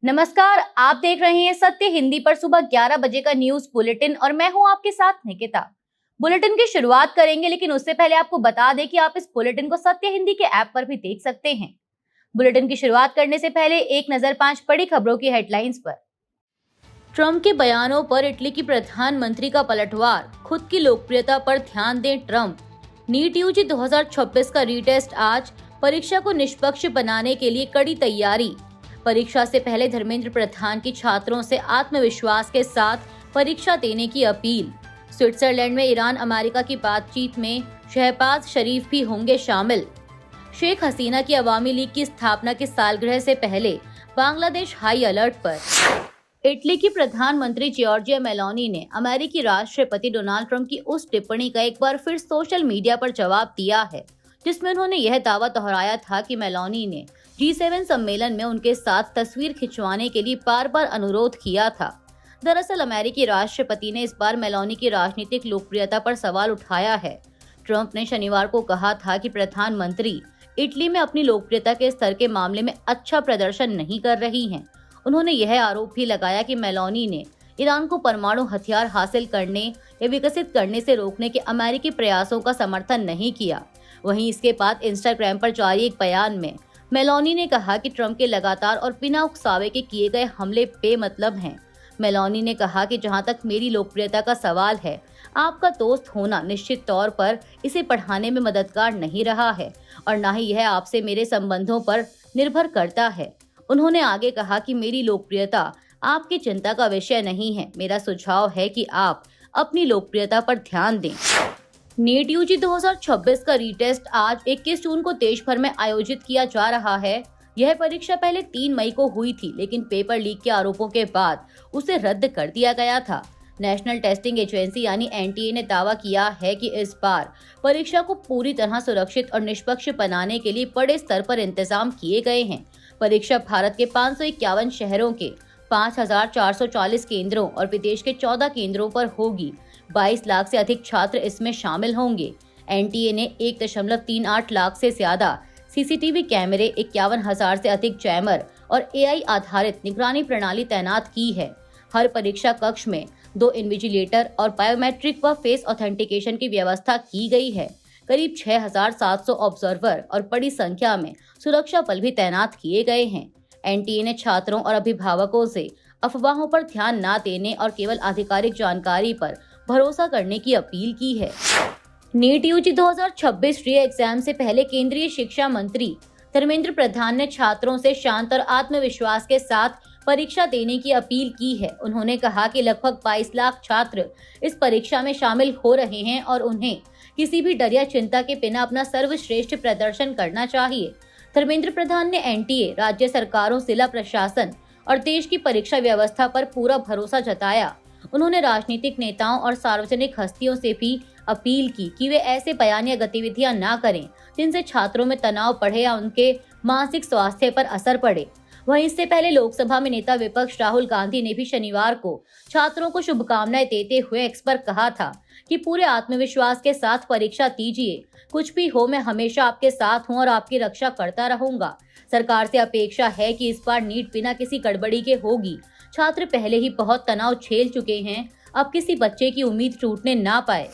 नमस्कार, आप देख रहे हैं सत्य हिंदी पर सुबह 11 बजे का न्यूज बुलेटिन और मैं हूं आपके साथ निकिता। बुलेटिन की शुरुआत करेंगे, लेकिन उससे पहले आपको बता दें कि आप इस बुलेटिन को सत्य हिंदी के ऐप पर भी देख सकते हैं। बुलेटिन की शुरुआत करने से पहले एक नजर 5 बड़ी खबरों की हेडलाइंस पर। ट्रंप के बयानों पर इटली की प्रधानमंत्री का पलटवार, खुद की लोकप्रियता पर ध्यान दें ट्रंप। नीट यूजी 2026 का रीटेस्ट आज, परीक्षा को निष्पक्ष बनाने के लिए कड़ी तैयारी। परीक्षा से पहले धर्मेंद्र प्रधान की छात्रों से आत्मविश्वास के साथ परीक्षा देने की अपील। स्विट्जरलैंड में ईरान अमेरिका की बातचीत में शहबाज शरीफ भी होंगे शामिल। शेख हसीना की अवामी लीग की स्थापना की सालगिरह से पहले बांग्लादेश हाई अलर्ट पर। इटली की प्रधानमंत्री जॉर्जिया मेलोनी ने अमेरिकी राष्ट्रपति डोनाल्ड ट्रंप की उस टिप्पणी का एक बार फिर सोशल मीडिया पर जवाब दिया है, जिसमें उन्होंने यह दावा दोहराया था कि मेलोनी ने G7 सम्मेलन में उनके साथ तस्वीर खिंचवाने के लिए बार बार अनुरोध किया था। दरअसल अमेरिकी राष्ट्रपति ने इस बार मेलोनी की राजनीतिक लोकप्रियता पर सवाल उठाया है। ट्रंप ने शनिवार को कहा था कि प्रधानमंत्री इटली में अपनी लोकप्रियता के स्तर के मामले में अच्छा प्रदर्शन नहीं कर रही हैं। उन्होंने यह आरोप भी लगाया कि मेलोनी ने ईरान को परमाणु हथियार हासिल करने या विकसित करने से रोकने के अमेरिकी प्रयासों का समर्थन नहीं किया। वहीं इसके बाद इंस्टाग्राम पर जारी एक बयान में मेलोनी ने कहा कि ट्रंप के लगातार और बिना उकसावे के किए गए हमले बेमतलब हैं। मेलोनी ने कहा कि जहां तक मेरी लोकप्रियता का सवाल है, आपका दोस्त होना निश्चित तौर पर इसे बढ़ाने में मददगार नहीं रहा है और न ही यह आपसे मेरे संबंधों पर निर्भर करता है। उन्होंने आगे कहा कि मेरी लोकप्रियता आपकी चिंता का विषय नहीं है। मेरा सुझाव है कि आप अपनी लोकप्रियता पर ध्यान दें। नीट यूजी 2026 का रीटेस्ट आज 21 जून को देश भर में आयोजित किया जा रहा है। यह परीक्षा पहले 3 मई को हुई थी, लेकिन पेपर लीक के आरोपों के बाद उसे रद्द कर दिया गया था। नेशनल टेस्टिंग एजेंसी यानी NTA ने दावा किया है कि इस बार परीक्षा को पूरी तरह सुरक्षित और निष्पक्ष बनाने के लिए बड़े स्तर पर इंतजाम किए गए हैं। परीक्षा भारत के 551 शहरों के 5,440 केंद्रों और विदेश के 14 केंद्रों पर होगी। 22 लाख से अधिक छात्र इसमें शामिल होंगे। NTA ने 1.38 लाख से ज्यादा CCTV कैमरे, 51,000 से अधिक जैमर और AI आधारित निगरानी प्रणाली तैनात की है। हर परीक्षा कक्ष में 2 इन्विजिलेटर और बायोमेट्रिक व फेस ऑथेंटिकेशन की व्यवस्था की गई है। करीब 6,700 ऑब्जर्वर और बड़ी संख्या में सुरक्षा बल भी तैनात किए गए हैं। NTA ने छात्रों और अभिभावकों से अफवाहों पर ध्यान न देने और केवल आधिकारिक जानकारी पर भरोसा करने की अपील की है। नीट यूजी 2026 री एग्जाम से पहले केंद्रीय शिक्षा मंत्री धर्मेंद्र प्रधान ने छात्रों से शांत और आत्मविश्वास के साथ परीक्षा देने की अपील की है। उन्होंने कहा कि लगभग 22 लाख छात्र इस परीक्षा में शामिल हो रहे हैं और उन्हें किसी भी डर या चिंता के बिना अपना सर्वश्रेष्ठ प्रदर्शन करना चाहिए। धर्मेंद्र प्रधान ने NTA, राज्य सरकारों, जिला प्रशासन और देश की परीक्षा व्यवस्था पर पूरा भरोसा जताया। उन्होंने राजनीतिक नेताओं और सार्वजनिक हस्तियों से भी अपील की कि वे ऐसे बयान या गतिविधियां ना करें जिनसे छात्रों में तनाव बढ़े या उनके मानसिक स्वास्थ्य पर असर पड़े। वहीं इससे पहले लोकसभा में नेता विपक्ष राहुल गांधी ने भी शनिवार को छात्रों को शुभकामनाएं देते हुए एक्स पर कहा था कि पूरे आत्मविश्वास के साथ परीक्षा दीजिए। कुछ भी हो, मैं हमेशा आपके साथ हूं और आपकी रक्षा करता रहूंगा। सरकार से अपेक्षा है कि इस बार नीट बिना किसी गड़बड़ी के होगी। छात्र पहले ही बहुत तनाव झेल चुके हैं, अब किसी बच्चे की उम्मीद टूटने ना पाए।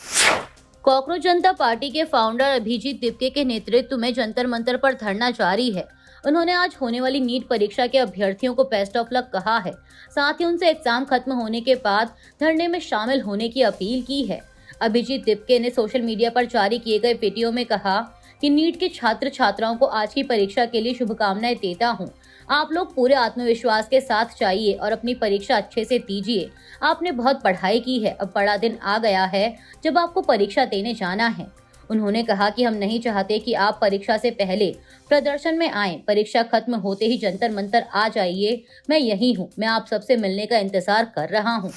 कॉकरोच जनता पार्टी के फाउंडर अभिजीत दिपके के नेतृत्व में जंतर मंतर पर धरना जारी है। उन्होंने आज होने वाली नीट परीक्षा के अभ्यर्थियों को बेस्ट ऑफ लक कहा है। साथ ही उनसे एग्जाम खत्म होने के बाद धरने में शामिल होने की अपील की है। अभिजीत दिपके ने सोशल मीडिया पर जारी किए गए वीडियो में कहा कि नीट के छात्र छात्राओं को आज की परीक्षा के लिए शुभकामनाएं देता हूं। आप लोग पूरे आत्मविश्वास के साथ जाइए और अपनी परीक्षा अच्छे से दीजिए। आपने बहुत पढ़ाई की है, अब बड़ा दिन आ गया है जब आपको परीक्षा देने जाना है। उन्होंने कहा कि हम नहीं चाहते कि आप परीक्षा से पहले प्रदर्शन में आएं। परीक्षा खत्म होते ही जंतर मंतर आ जाइए, मैं यही हूँ, मैं आप सबसे मिलने का इंतजार कर रहा हूँ।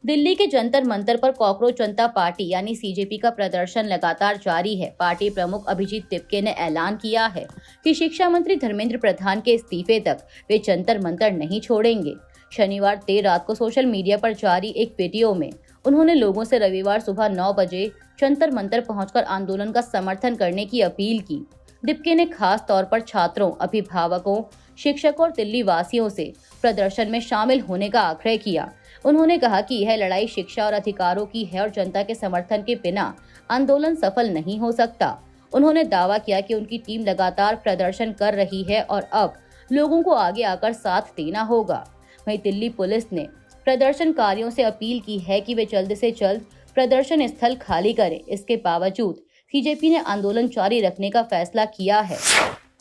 दिल्ली के जंतर मंतर पर कॉकरोच जनता पार्टी यानी CJP का प्रदर्शन लगातार जारी है। पार्टी प्रमुख अभिजीत दिपके ने ऐलान किया है कि शिक्षा मंत्री धर्मेंद्र प्रधान के इस्तीफे तक वे जंतर मंतर नहीं छोड़ेंगे। शनिवार देर रात को सोशल मीडिया पर जारी एक वीडियो में उन्होंने लोगों से रविवार सुबह 9 बजे जंतर मंतर पहुंचकर आंदोलन का समर्थन करने की अपील की। दिपके ने खास तौर पर छात्रों, अभिभावकों, शिक्षकों और दिल्ली वासियों से प्रदर्शन में शामिल होने का आग्रह किया। उन्होंने कहा कि यह लड़ाई शिक्षा और अधिकारों की है और जनता के समर्थन के बिना आंदोलन सफल नहीं हो सकता। उन्होंने दावा किया कि उनकी टीम लगातार प्रदर्शन कर रही है और अब लोगों को आगे आकर साथ देना होगा। वहीं दिल्ली पुलिस ने प्रदर्शनकारियों से अपील की है कि वे जल्द से जल्द प्रदर्शन स्थल खाली करें। इसके बावजूद सीजेपी ने आंदोलन जारी रखने का फैसला किया है।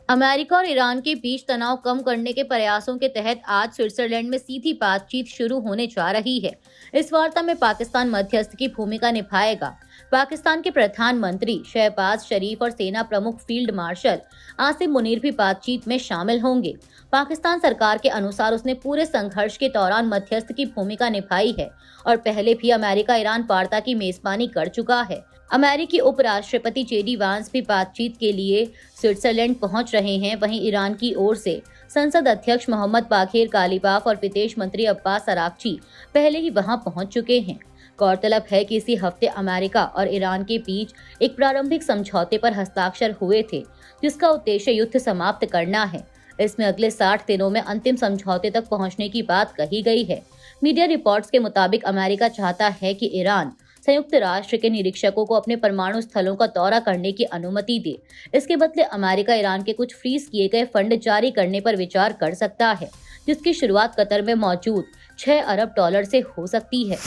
अमेरिका और ईरान के बीच तनाव कम करने के प्रयासों के तहत आज स्विट्जरलैंड में सीधी बातचीत शुरू होने जा रही है। इस वार्ता में पाकिस्तान मध्यस्थ की भूमिका निभाएगा। पाकिस्तान के प्रधानमंत्री शहबाज शरीफ और सेना प्रमुख फील्ड मार्शल आसिम मुनीर भी बातचीत में शामिल होंगे। पाकिस्तान सरकार के अनुसार उसने पूरे संघर्ष के दौरान मध्यस्थ की भूमिका निभाई है और पहले भी अमेरिका ईरान वार्ता की मेजबानी कर चुका है। अमेरिकी उपराष्ट्रपति जेडी वांस भी बातचीत के लिए स्विट्जरलैंड पहुंच रहे हैं। वहीं ईरान की ओर से संसद अध्यक्ष मोहम्मद बाघेर कालिबाफ और विदेश मंत्री अब्बास अराक्ची पहले ही वहां पहुंच चुके हैं। गौरतलब है कि इसी हफ्ते अमेरिका और ईरान के बीच एक प्रारंभिक समझौते पर हस्ताक्षर हुए थे, जिसका उद्देश्य युद्ध समाप्त करना है। इसमें अगले 60 दिनों में अंतिम समझौते तक पहुंचने की बात कही गई है। मीडिया रिपोर्ट्स के मुताबिक अमेरिका चाहता है कि ईरान संयुक्त राष्ट्र के निरीक्षकों को अपने परमाणु स्थलों का दौरा करने की अनुमति दे। इसके बदले अमेरिका ईरान के कुछ फ्रीज किए गए फंड जारी करने पर विचार कर सकता है, जिसकी शुरुआत कतर में मौजूद 6 अरब डॉलर से हो सकती है।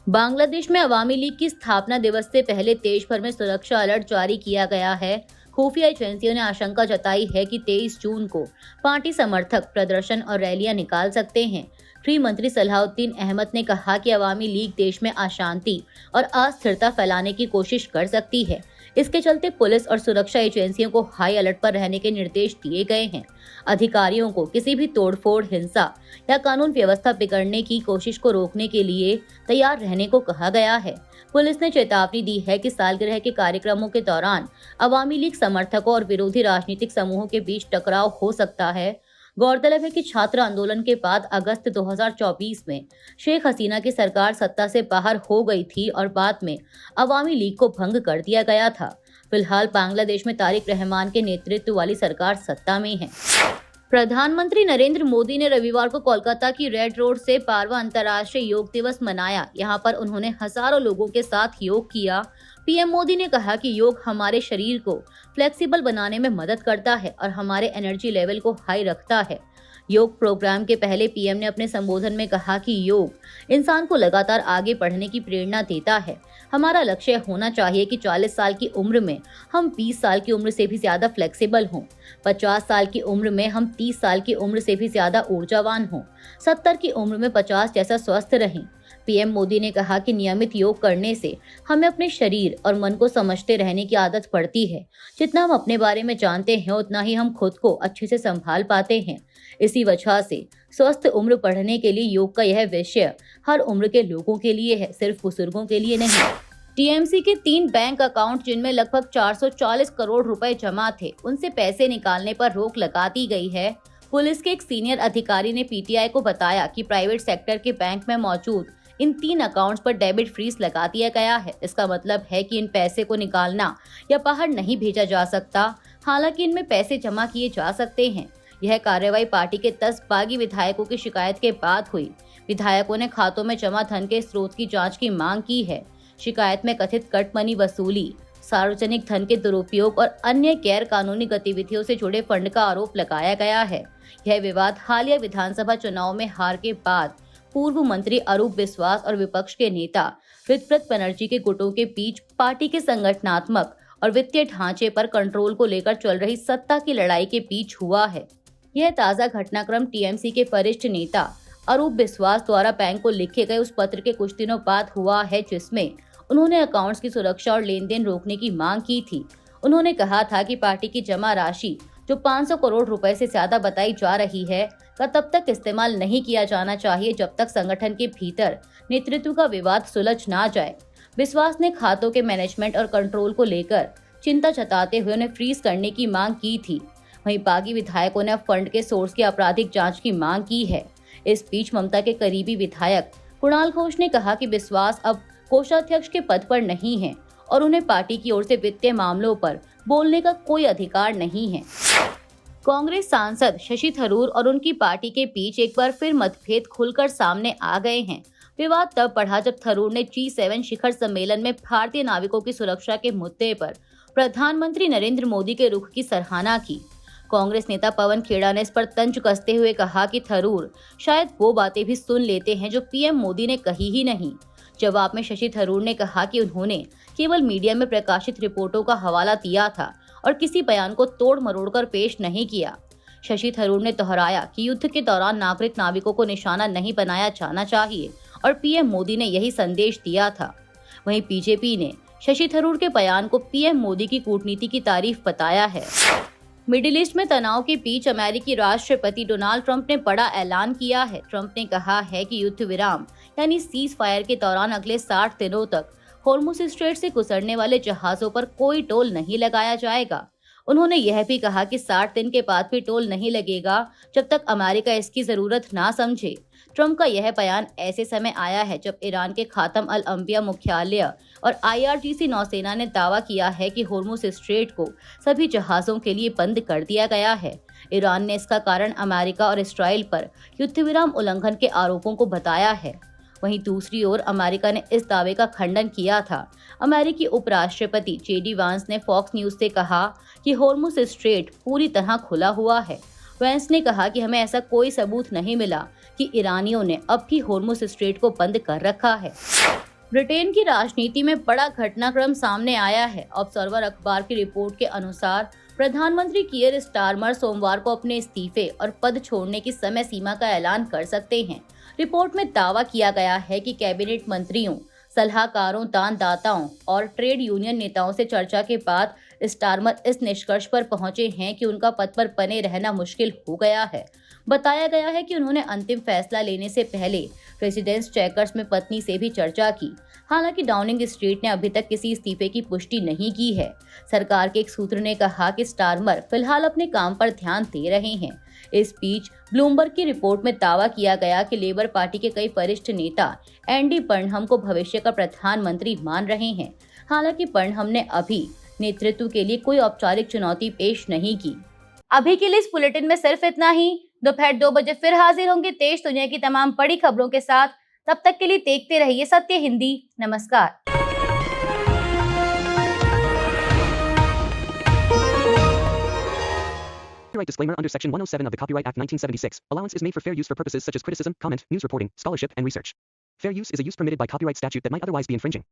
बांग्लादेश में अवामी लीग की स्थापना दिवस से पहले देश भर में सुरक्षा अलर्ट जारी किया गया है। खुफिया एजेंसियों ने आशंका जताई है कि 23 जून को पार्टी समर्थक प्रदर्शन और रैलियां निकाल सकते हैं। गृह मंत्री सलाहुद्दीन अहमद ने कहा कि अवामी लीग देश में अशांति और अस्थिरता फैलाने की कोशिश कर सकती है। इसके चलते पुलिस और सुरक्षा एजेंसियों को हाई अलर्ट पर रहने के निर्देश दिए गए हैं। अधिकारियों को किसी भी तोड़फोड़, हिंसा या कानून व्यवस्था बिगड़ने की कोशिश को रोकने के लिए तैयार रहने को कहा गया है। पुलिस ने चेतावनी दी है कि सालगिरह के कार्यक्रमों के दौरान अवामी लीग समर्थकों और विरोधी राजनीतिक समूहों के बीच टकराव हो सकता है। गौरतलब है कि छात्र आंदोलन के बाद अगस्त 2024 में शेख हसीना की सरकार सत्ता से बाहर हो गई थी और बाद में अवामी लीग को भंग कर दिया गया था। फिलहाल बांग्लादेश में तारिक रहमान के नेतृत्व वाली सरकार सत्ता में है। प्रधानमंत्री नरेंद्र मोदी ने रविवार को कोलकाता की रेड रोड से 12वां अंतर्राष्ट्रीय योग दिवस मनाया। यहां पर उन्होंने हजारों लोगों के साथ योग किया। पीएम मोदी ने कहा कि योग हमारे शरीर को फ्लेक्सिबल बनाने में मदद करता है और हमारे एनर्जी लेवल को हाई रखता है। योग प्रोग्राम के पहले पीएम ने अपने संबोधन में कहा कि योग इंसान को लगातार आगे बढ़ने की प्रेरणा देता है। हमारा लक्ष्य होना चाहिए कि 40 साल की उम्र में हम 20 साल की उम्र से भी ज्यादा फ्लेक्सिबल हों, 50 साल की उम्र में हम 30 साल की उम्र से भी ज्यादा ऊर्जावान हों, 70 की उम्र में 50 जैसा स्वस्थ रहें। पीएम मोदी ने कहा कि नियमित योग करने से हमें अपने शरीर और मन को समझते रहने की आदत पड़ती है। जितना हम अपने बारे में जानते हैं उतना ही हम खुद को अच्छे से संभाल पाते हैं। इसी वजह से स्वस्थ उम्र बढ़ने के लिए योग का यह विषय हर उम्र के लोगों के लिए है, सिर्फ बुजुर्गों के लिए नहीं। टीएमसी के 3 बैंक अकाउंट जिनमें लगभग 440 करोड़ रुपए जमा थे, उनसे पैसे निकालने पर रोक लगा दी गई है। पुलिस के एक सीनियर अधिकारी ने पीटीआई को बताया कि प्राइवेट सेक्टर के बैंक में मौजूद इन 3 अकाउंट्स पर डेबिट फ्रीज लगा दिया गया है। इसका मतलब है कि इन पैसे को निकालना या बाहर नहीं भेजा जा सकता। हालांकि इनमें पैसे जमा किए जा सकते हैं। यह कार्रवाई पार्टी के 10 बागी विधायकों की शिकायत के बाद हुई। विधायकों ने खातों में जमा धन के स्रोत की जांच की मांग की है। शिकायत में कथित कट मनी वसूली, सार्वजनिक धन के दुरुपयोग और अन्य गैर कानूनी गतिविधियों से जुड़े फंड का आरोप लगाया गया है। यह विवाद हालिया विधानसभा चुनाव में हार के बाद पूर्व मंत्री अरूप विश्वास और विपक्ष के नेता विद्वत बनर्जी के गुटों के बीच पार्टी के संगठनात्मक और वित्तीय ढांचे पर कंट्रोल को लेकर चल रही सत्ता की लड़ाई के बीच हुआ है। यह ताजा घटनाक्रम टीएमसी के वरिष्ठ नेता अरूप विश्वास द्वारा बैंक को लिखे गए उस पत्र के कुछ दिनों बाद हुआ है, जिसमें उन्होंने अकाउंट्स की सुरक्षा और लेन देन रोकने की मांग की थी। उन्होंने कहा था कि पार्टी की जमा राशि जो 500 करोड़ रुपए से ज्यादा बताई जा रही है का तब तक इस्तेमाल नहीं किया जाना चाहिए जब तक संगठन के भीतर नेतृत्व का विवाद सुलझ ना जाए। विश्वास ने खातों के मैनेजमेंट और कंट्रोल को लेकर चिंता जताते हुए उन्हें फ्रीज करने की मांग की थी। वहीं बागी विधायकों ने अब फंड के सोर्स की आपराधिक जांच की मांग की है। इस बीच ममता के करीबी विधायक कुणाल घोष ने कहा कि विश्वास अब कोषाध्यक्ष के पद पर नहीं है और उन्हें पार्टी की ओर से वित्तीय मामलों पर बोलने का कोई अधिकार नहीं है। कांग्रेस सांसद शशि थरूर और उनकी पार्टी के बीच एक बार फिर मतभेद खुलकर सामने आ गए हैं। विवाद तब बढ़ा जब थरूर ने G7 शिखर सम्मेलन में भारतीय नाविकों की सुरक्षा के मुद्दे पर प्रधानमंत्री नरेंद्र मोदी के रुख की सराहना की। कांग्रेस नेता पवन खेड़ा ने इस पर तंज कसते हुए कहा कि थरूर शायद वो बातें भी सुन लेते हैं जो पीएम मोदी ने कही ही नहीं। जवाब में शशि थरूर ने कहा कि उन्होंने केवल मीडिया में प्रकाशित रिपोर्टों का हवाला दिया था और किसी बयान को तोड़ मरोड़ कर पेश नहीं किया। शशि थरूर ने दोहराया कि युद्ध के दौरान नागरिक नाविकों को निशाना नहीं बनाया जाना चाहिए और पीएम मोदी ने यही संदेश दिया था। वहीं बीजेपी ने शशि थरूर के बयान को पीएम मोदी की कूटनीति की तारीफ बताया है। मिडिल ईस्ट में तनाव के बीच अमेरिकी राष्ट्रपति डोनाल्ड ट्रंप ने बड़ा ऐलान किया है। ट्रंप ने कहा है कि युद्ध विराम यानी सीज फायर के दौरान अगले 60 दिनों तक होर्मुज स्ट्रेट से गुजरने वाले जहाजों पर कोई टोल नहीं लगाया जाएगा। उन्होंने यह भी कहा कि 60 दिन के बाद भी टोल नहीं लगेगा जब तक अमेरिका इसकी जरूरत ना समझे। ट्रंप का यह बयान ऐसे समय आया है जब ईरान के खातम अल अंबिया मुख्यालय और IRGC नौसेना ने दावा किया है कि होर्मुज स्ट्रेट को सभी जहाजों के लिए बंद कर दिया गया है। ईरान ने इसका कारण अमेरिका और इसराइल पर युद्ध विराम उल्लंघन के आरोपों को बताया है। वहीं दूसरी ओर अमेरिका ने इस दावे का खंडन किया था। अमेरिकी उपराष्ट्रपति JD वांस ने फॉक्स न्यूज से कहा कि होर्मुज स्ट्रेट पूरी तरह खुला हुआ है। वांस ने कहा कि हमें ऐसा कोई सबूत नहीं मिला कि ईरानियों ने अब भी होर्मुज स्ट्रेट को बंद कर रखा है। ब्रिटेन की राजनीति में बड़ा घटनाक्रम सामने आया है। ऑब्जर्वर अखबार की रिपोर्ट के अनुसार प्रधानमंत्री कियर स्टारमर सोमवार को अपने इस्तीफे और पद छोड़ने की समय सीमा का ऐलान कर सकते हैं। रिपोर्ट में दावा किया गया है कि कैबिनेट मंत्रियों, सलाहकारों, दानदाताओं और ट्रेड यूनियन नेताओं से चर्चा के बाद स्टारमर इस निष्कर्ष पर पहुंचे हैं कि उनका पद पर बने रहना मुश्किल हो गया है। बताया गया है कि उन्होंने अंतिम फैसला लेने से पहले रेजिडेंस चेकर्स में पत्नी से भी चर्चा की। हालांकि डाउनिंग स्ट्रीट ने अभी तक किसी इस्तीफे की पुष्टि नहीं की है। सरकार के एक सूत्र ने कहा कि स्टारमर फिलहाल अपने काम पर ध्यान दे रहे हैं। इस बीच ब्लूमबर्ग की रिपोर्ट में दावा किया गया कि लेबर पार्टी के कई वरिष्ठ नेता एंडी बर्नहम को भविष्य का प्रधानमंत्री मान रहे हैं। हालांकि बर्नहम ने अभी नेतृत्व के लिए कोई औपचारिक चुनौती पेश नहीं की। अभी के लिए इस बुलेटिन में सिर्फ इतना ही। दोपहर 2 बजे फिर हाजिर होंगे देश दुनिया की तमाम बड़ी खबरों के साथ। तब तक के लिए देखते रहिए सत्य हिंदी। नमस्कार। Copyright disclaimer under Section 107 of the Copyright Act 1976. Allowance is made for fair use for purposes such as criticism, comment, news reporting, scholarship, and research. Fair use is a use permitted by copyright statute that might otherwise be infringing.